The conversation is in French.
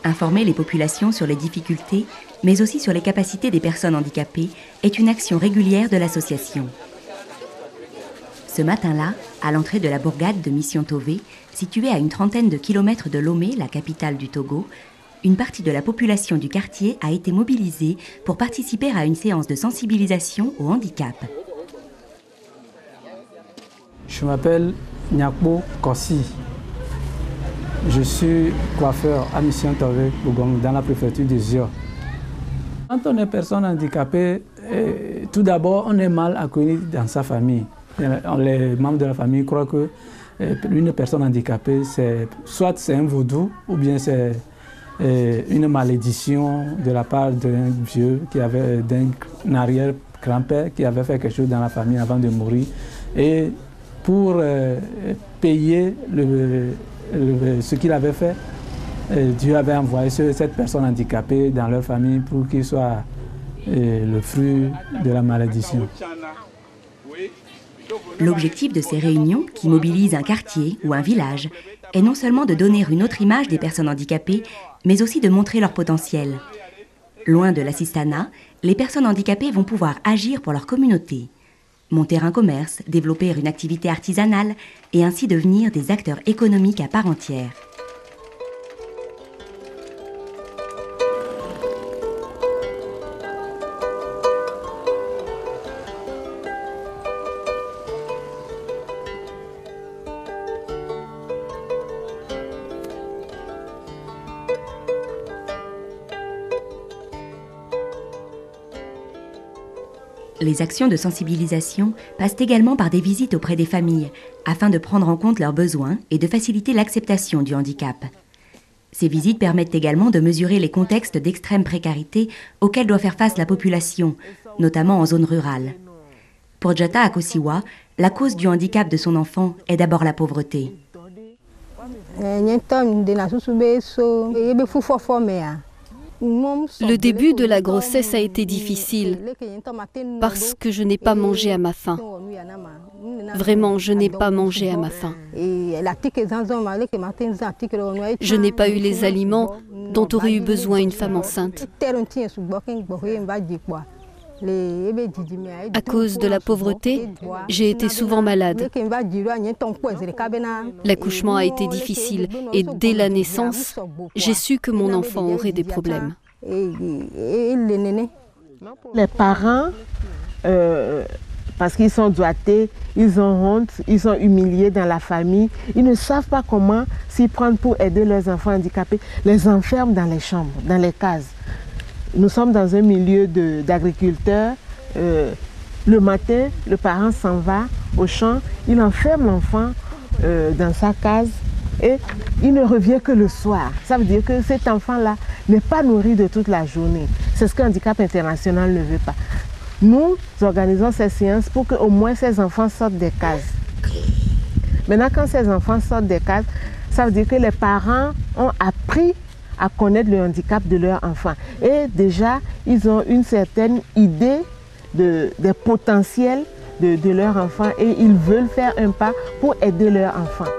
Informer les populations sur les difficultés, mais aussi sur les capacités des personnes handicapées, est une action régulière de l'association. Ce matin-là, à l'entrée de la bourgade de Mission Tové, située à une trentaine de kilomètres de Lomé, la capitale du Togo, une partie de la population du quartier a été mobilisée pour participer à une séance de sensibilisation au handicap. Je m'appelle Nyakbo Kossi. Je suis coiffeur à Mission Tové, dans la préfecture de Zio. Quand on est personne handicapée, tout d'abord, on est mal accueilli dans sa famille. Les membres de la famille croient qu'une personne handicapée, soit c'est un vaudou, ou bien c'est une malédiction de la part d'un vieux, d'un arrière-grand-père qui avait fait quelque chose dans la famille avant de mourir. Et pour payer ce qu'il avait fait, Dieu avait envoyé cette personne handicapée dans leur famille pour qu'il soit le fruit de la malédiction. L'objectif de ces réunions, qui mobilisent un quartier ou un village, est non seulement de donner une autre image des personnes handicapées, mais aussi de montrer leur potentiel. Loin de l'assistanat, les personnes handicapées vont pouvoir agir pour leur communauté, monter un commerce, développer une activité artisanale et ainsi devenir des acteurs économiques à part entière. Les actions de sensibilisation passent également par des visites auprès des familles, afin de prendre en compte leurs besoins et de faciliter l'acceptation du handicap. Ces visites permettent également de mesurer les contextes d'extrême précarité auxquels doit faire face la population, notamment en zone rurale. Pour Jata Akosiwa, la cause du handicap de son enfant est d'abord la pauvreté. Le début de la grossesse a été difficile parce que je n'ai pas mangé à ma faim. Vraiment, je n'ai pas mangé à ma faim. Je n'ai pas eu les aliments dont aurait eu besoin une femme enceinte. À cause de la pauvreté, j'ai été souvent malade. L'accouchement a été difficile et dès la naissance, j'ai su que mon enfant aurait des problèmes. Les parents, parce qu'ils sont doigtés, ils ont honte, ils sont humiliés dans la famille, ils ne savent pas comment s'y prendre pour aider leurs enfants handicapés, les enferment dans les chambres, dans les cases. Nous sommes dans un milieu d'agriculteurs. Le matin, le parent s'en va au champ, il enferme l'enfant dans sa case et il ne revient que le soir. Ça veut dire que cet enfant-là n'est pas nourri de toute la journée. C'est ce que Handicap International ne veut pas. Nous organisons ces séances pour qu'au moins ces enfants sortent des cases. Maintenant, quand ces enfants sortent des cases, ça veut dire que les parents ont appris à connaître le handicap de leur enfant. Et déjà, ils ont une certaine idée des potentiels de leur enfant et ils veulent faire un pas pour aider leur enfant.